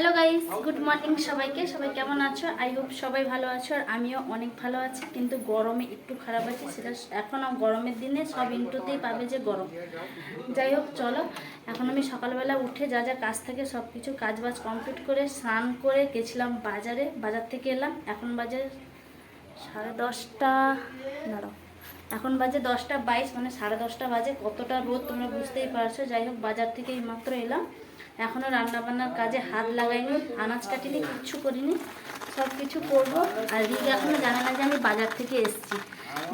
Hello guys, good morning সবাইকে। সবাই কেমন আছো? আই হোপ সবাই ভালো আছো, আর আমিও অনেক ভালো আছি। কিন্তু গরমে একটু খারাপ আছে, সেটা এখন গরমের দিনে সব ইন্টুতেই পাবে যে গরম। যাই হোক, চলো এখন আমি সকালবেলা উঠে যা যা কাজ থাকে সব কিছু কাজবাজ কমপ্লিট করে স্নান করে গেছিলাম বাজারে। বাজার থেকে এলাম, এখন বাজে 10:30। দাঁড়াও, এখন বাজে 10:22, মানে 10:30 বাজে। কতটা রোদ তোমরা বুঝতেই পারছো। যাই হোক, বাজার থেকে এইমাত্র এলাম, এখনও রান্নাবান্নার কাজে হাত লাগাইনি, আনাজ কাটিনি, কিচ্ছু করিনি। সব কিছু করবো। আর রিগা এখনও জানে না যে আমি বাজার থেকে এসেছি।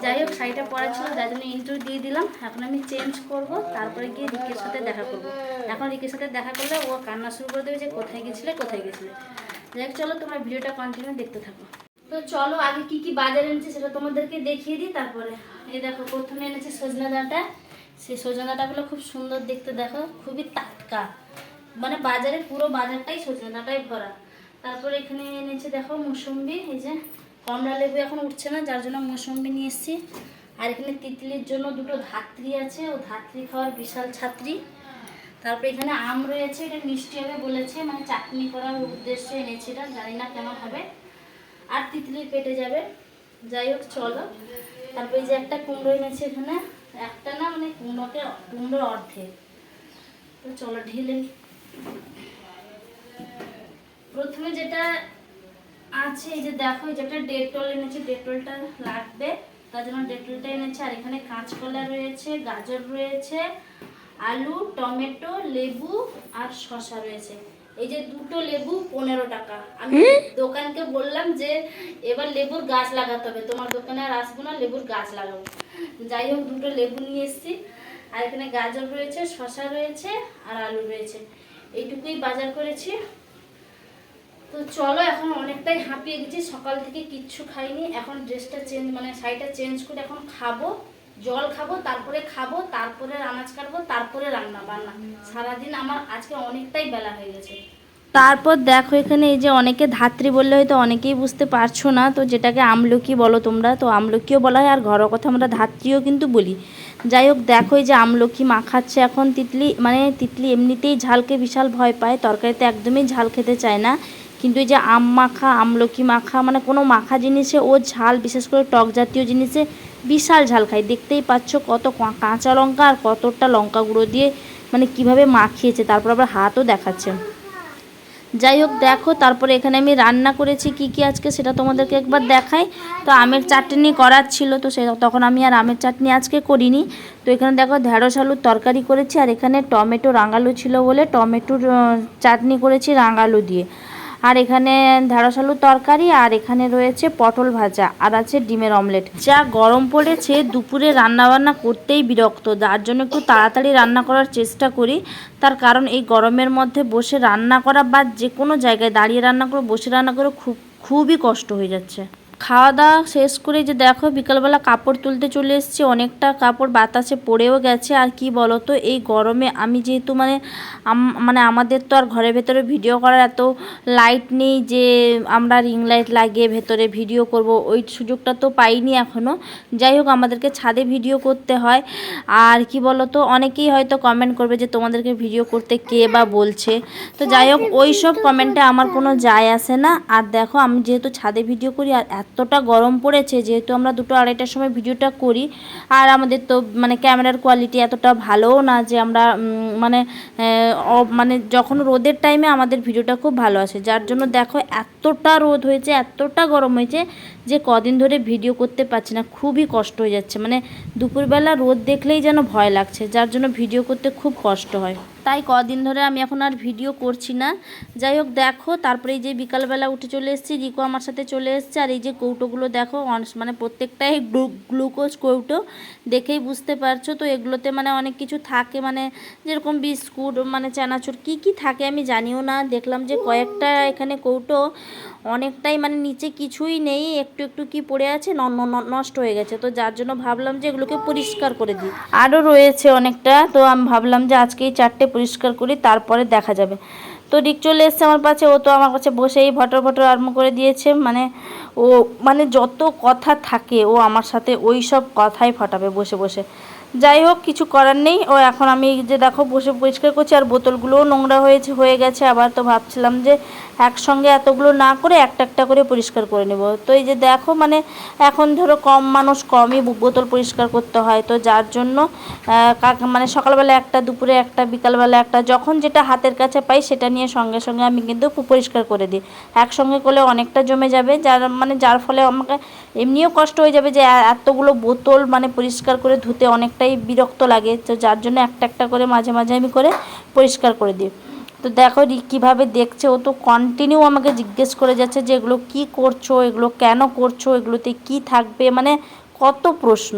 যাই হোক, শাড়িটা পরা ছিল, যার জন্য ইন্টারভিউ দিয়ে দিলাম। এখন আমি চেঞ্জ করব, তারপরে গিয়ে রিকের সাথে দেখা করব। এখন রিকের সাথে দেখা করলে ও কান্না শুরু করে দেবে যে কোথায় গেছিলে কোথায় গেছিলে। যাই হোক, চলো তোমরা ভিডিওটা কন্টিনিউ দেখতে থাকো। তো চলো আগে কি কি বাজার এনেছি সেটা তোমাদেরকে দেখিয়ে দিই। তারপরে এই দেখো, প্রথমে এনেছি সজনা ডাঁটা। সেই সজনা ডাঁটাগুলো খুব সুন্দর দেখতে, দেখো খুবই টাটকা, মানে বাজারে পুরো বাজারটাই সজনে ডাঁটায় ভরা। তারপর এখানে এনেছে দেখো মুসম্বি, এই যে কমলা লেবু এখন উঠছে না, যার জন্য মুসম্বি নিয়ে এসেছি। আর এখানে তিতলির জন্য দুটো ধাত্রী আছে, ও ধাত্রী খাওয়ার বিশাল ছাত্রী। তারপর এখানে আম রয়েছে, এটা মিষ্টি হবে বলেছে, মানে চাটনি করার উদ্দেশ্যে এনেছি, এটা জানি না কেমন হবে। আর তিতলির পেটে যাবে। যাই হোক, চলো। তারপর এই যে একটা কুমড়ো এনেছে এখানে, একটা না মানে কুমড়োর অর্ধেক। তো চলো ঢেলে। প্রথমে যেটা আছে এই যে দেখো, যেটা ডেটল এনেছি, ডেটলটা লাগবে, তার জন্য ডেটলটা এনেছি। আর এখানে কাঁচকলা রয়েছে, গাজর রয়েছে, আলু, টমেটো, লেবু আর শসা রয়েছে। এই যে দুটো লেবু 15 টাকা। আমি দোকানকে বললাম যে এবার লেবুর গাছ লাগাতে হবে, তোমার দোকানে আর আসবো না, লেবুর গাছ লাগাবো। যাই হোক, দুটো লেবু নিয়ে এসেছি। আর এখানে গাজর রয়েছে, শসা রয়েছে আর আলু রয়েছে। এইটুকুই বাজার করেছি। তো চলো, এখন অনেকটাই হাঁপিয়ে গেছি, সকাল থেকে কিচ্ছু খাইনি। এখন ড্রেসটা চেঞ্জ, মানে শাড়িটা চেঞ্জ করে এখন খাবো, জল খাবো, তারপরে খাবো, তারপরে আনাজ কাটবো, তারপরে রান্না বান্না। সারাদিন আমার আজকে অনেকটাই বেলা হয়ে গেছে। তারপর দেখো, এখানে এই যে অনেকে ধাত্রী বললে হয়তো অনেকেই বুঝতে পারছো না, তো যেটাকে আমলকি বলো তোমরা, তো আমলকিও বলা হয়, আর ঘরোয়া কথা আমরা ধাত্রীও কিন্তু বলি। যাই হোক, দেখো এই যে আমলকি মাখাচ্ছে এখন তিতলি, মানে তিতলি এমনিতেই ঝালকে বিশাল ভয় পায়, তরকারিতে একদমই ঝাল খেতে চায় না। কিন্তু এই যে আম মাখা, আমলকি মাখা, মানে কোনো মাখা জিনিসে ও ঝাল, বিশেষ করে টক জাতীয় জিনিসে বিশাল ঝাল খায়। দেখতেই পাচ্ছ কত কাঁচা লঙ্কা আর কতটা লঙ্কা গুঁড়ো দিয়ে মানে কিভাবে মাখিয়েছে, তারপর আবার হাতও দেখাচ্ছে। যাই হোক, দেখো তারপরে এখানে আমি রান্না করেছি কি কি আজকে সেটা তোমাদেরকে একবার দেখাই। তো আমের চাটনি করার ছিল, তো তখন আমি আর আমের চাটনি আজকে করিনি। তো এখানে দেখো ঢেঁড়স আলুর তরকারি করেছি, আর এখানে টমেটো রাঙালু ছিল বলে টমেটোর চাটনি করেছি রাঙালু দিয়ে। আর এখানে ঢেঁড়স আলুর তরকারি, আর এখানে রয়েছে পটল ভাজা, আর আছে ডিমের অমলেট। যা গরম পড়েছে, দুপুরে রান্নাবান্না করতেই বিরক্ত, যার জন্য একটু তাড়াতাড়ি রান্না করার চেষ্টা করি। তার কারণ এই গরমের মধ্যে বসে রান্না করা বা যে কোনো জায়গায় দাঁড়িয়ে রান্না করে বসে রান্না করে খুবই কষ্ট হয়ে যাচ্ছে। খাওয়া দাওয়া শেষ করে যে দেখো বিকালবেলা কাপড় তুলতে চলে এসেছি, অনেকটা কাপড় বাতাসে পড়েও গেছে। আর কি বলো তো, এই গরমে আমি যেহেতু মানে আমাদের তো আর ঘরের ভেতরে ভিডিও করার এত লাইট নেই যে আমরা রিং লাইট লাগিয়ে ভেতরে ভিডিও করব, ওই সুযোগটা তো পাইনি এখনও। যাই হোক, আমাদেরকে ছাদে ভিডিও করতে হয়। আর কি বলো তো, অনেকেই হয়তো কমেন্ট করবে যে তোমাদেরকে ভিডিও করতে কে বা বলছে। তো যাই হোক, ওই সব কমেন্টে আমার কোনো যায় আসে না। আর দেখো, আমি যেহেতু ছাদে ভিডিও করি, আর এতটা গরম পড়েছে, যেহেতু আমরা 2-2:30টার সময় ভিডিওটা করি, আর আমাদের তো মানে ক্যামেরার কোয়ালিটি এতটা ভালোও না যে আমরা মানে যখন রোদের টাইমে আমাদের ভিডিওটা খুব ভালো আসে, যার জন্য দেখো এতটা রোদ হয়েছে, এতটা গরম হয়েছে যে কদিন ধরে ভিডিও করতে পারছি না, খুবই কষ্ট হয়ে যাচ্ছে। মানে দুপুরবেলা রোদ দেখলেই যেন ভয় লাগছে, যার জন্য ভিডিও করতে খুব কষ্ট হয়। তাই কদিন ধরে আমি এখন আর ভিডিও করছি না। যাই হোক, দেখো তারপরে এই যে বিকালবেলা উঠে চলে এসেছি, রিকো আমার সাথে চলে এসেছে। আর এই যে কৌটোগুলো দেখো, মানে প্রত্যেকটাই গ্লুকোজ কৌটো, দেখেই বুঝতে পারছো। তো এগুলোতে মানে অনেক কিছু থাকে, মানে যেরকম বিস্কুট, মানে চানাচুর, কি কি থাকে আমি জানিও না। দেখলাম যে কয়েকটা এখানে কৌটো অনেকটাই, মানে নিচে কিছুই নেই, একটু একটু কি পড়ে আছে, নষ্ট হয়ে গেছে। তো যার জন্য ভাবলাম যে এগুলোকে পরিষ্কার করে দিই। আরও রয়েছে অনেকটা, তো আমি ভাবলাম যে আজকেই 4টে পরিষ্কার করি, তারপরে দেখা যাবে। তো রিক চলে এসছে আমার পাশে, ও তো আমার কাছে বসেই ভটর ভটর আরম্ভ করে দিয়েছে। মানে যত কথা থাকে ও আমার সাথে ওই সব কথাই ফাটাবে বসে বসে। যাই হোক, কিছু করার নেই। ও এখন আমি যে দেখো বসে পরিষ্কার করছি, আর বোতলগুলোও নোংরা হয়ে গেছে আবার। তো ভাবছিলাম যে একসঙ্গে এতগুলো না করে একটা একটা করে পরিষ্কার করে নেব। তো এই যে দেখো মানে এখন ধরো কম মানুষ, কমই বোতল পরিষ্কার করতে হয়, তো যার জন্য মানে সকালবেলা একটা, দুপুরে একটা, বিকালবেলা একটা, যখন যেটা হাতের কাছে পাই সেটা নিয়ে সঙ্গে সঙ্গে আমি কিন্তু পরিষ্কার করে দিই। একসঙ্গে করলে অনেকটা জমে যাবে, যার ফলে আমাকে এমনিও কষ্ট হয়ে যাবে যে এতগুলো বোতল মানে পরিষ্কার করে ধুতে অনেকটাই বিরক্ত লাগে। তো যার জন্য একটা একটা করে মাঝে মাঝে আমি করে পরিষ্কার করে দিই। তো দেখো কীভাবে দেখছে, ও তো কন্টিনিউ আমাকে জিজ্ঞেস করে যাচ্ছে যে এগুলো কী করছো, এগুলো কেন করছো, এগুলোতে কি থাকবে, মানে কত প্রশ্ন।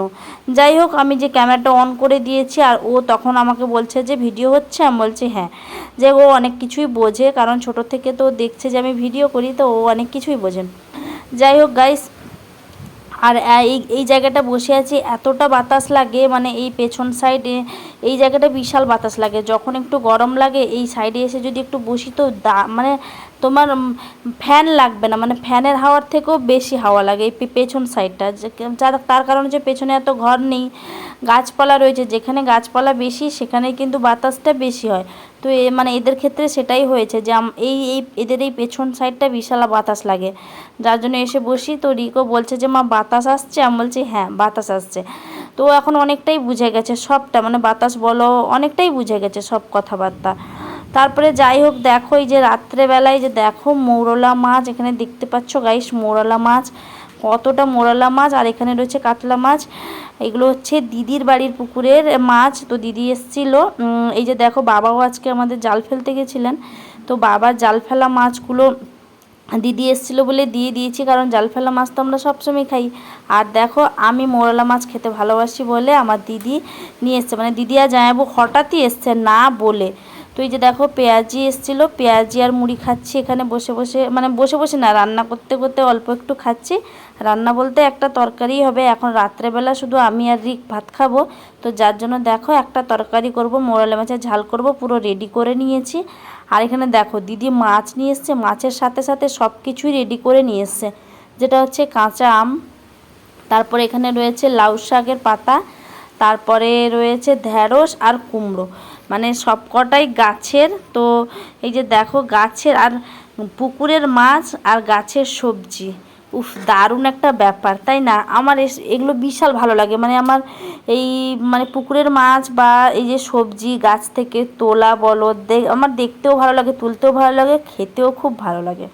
যাই হোক, আমি যে ক্যামেরাটা অন করে দিয়েছি আর ও তখন আমাকে বলছে যে ভিডিও হচ্ছে। আমি বলছি হ্যাঁ, যে ও অনেক কিছুই বোঝে, কারণ ছোট থেকে তো দেখছে যে আমি ভিডিও করি, তো ও অনেক কিছুই বোঝেন। যাই হোক গাইস, আর এই জায়গাটা বসে আছি, এতটা বাতাস লাগে, মানে এই পেছন সাইডে এই জায়গাটা বিশাল বাতাস লাগে। যখন একটু গরম লাগে এই সাইডে এসে যদি একটু বসি তো মানে তোমার ফ্যান লাগবে না, মানে ফ্যানের হাওয়ার থেকেও বেশি হাওয়া লাগে এই পেছন সাইডটা। তার কারণ হচ্ছে পেছনে এত ঘর নেই, গাছপালা রয়েছে, যেখানে গাছপালা বেশি সেখানেই কিন্তু বাতাসটা বেশি হয়। তো মানে এদের ক্ষেত্রে সেটাই হয়েছে যে এদের এই পেছন সাইডটা বিশাল বাতাস লাগে, যার জন্য এসে বসি। তো রিকো বলছে যে মা বাতাস আসছে, আমি বলছি হ্যাঁ বাতাস আসছে। তো এখন অনেকটাই বুঝে গেছে সবটা, মানে বাতাস বলো অনেকটাই বুঝে গেছে সব কথাবার্তা। তারপরে যাই হোক, দেখো এই যে রাত্রেবেলায় যে দেখো মৌরলা মাছ, এখানে দেখতে পাচ্ছ গাইস মৌরলা মাছ, কতটা মৌরলা মাছ, আর এখানে রয়েছে কাতলা মাছ। এগুলো হচ্ছে দিদির বাড়ির পুকুরের মাছ। তো দিদি এসেছিল, এই যে দেখো বাবাও আজকে আমাদের জাল ফেলতে গেছিলেন, তো বাবার জাল ফেলা মাছগুলো দিদি এসেছিলো বলে দিয়ে দিয়েছি, কারণ জাল ফেলা মাছ তো আমরা সবসময় খাই। আর দেখো আমি মৌরলা মাছ খেতে ভালোবাসি বলে আমার দিদি নিয়ে এসছে, মানে দিদি আর জামাইবাবু হঠাৎই এসছে না বলে। তো এই যে দেখো পেঁয়াজি এসেছিলো, পেঁয়াজি আর মুড়ি খাচ্ছি এখানে বসে বসে, মানে বসে বসে না, রান্না করতে করতে অল্প একটু খাচ্ছি। রান্না বলতে একটা তরকারি হবে, এখন রাত্রেবেলা শুধু আমি আর রিক ভাত খাবো, তো যার জন্য দেখো একটা তরকারি করব, মৌরলা মাছের ঝাল করব, পুরো রেডি করে নিয়েছি। আর এখানে দেখো দিদি মাছ নিয়ে এসছে, মাছের সাথে সাথে সব কিছুই রেডি করে নিয়ে এসছে, যেটা হচ্ছে কাঁচা আম, তারপরে এখানে রয়েছে লাউ শাকের পাতা, তারপরে রয়েছে ঢ্যাঁড়স আর কুমড়ো, মানে সব কটাই গাছের। তো এই যে দেখো গাছের আর পুকুরের মাছ আর গাছের সবজি, উফ দারুণ একটা ব্যাপার, তাই না? আমার এগুলো বিশাল ভালো লাগে, মানে আমার এই মানে পুকুরের মাছ বা এই যে সবজি গাছ থেকে তোলা বলো, আমার দেখতেও ভালো লাগে, তুলতেও ভালো লাগে, খেতেও খুব ভালো লাগে।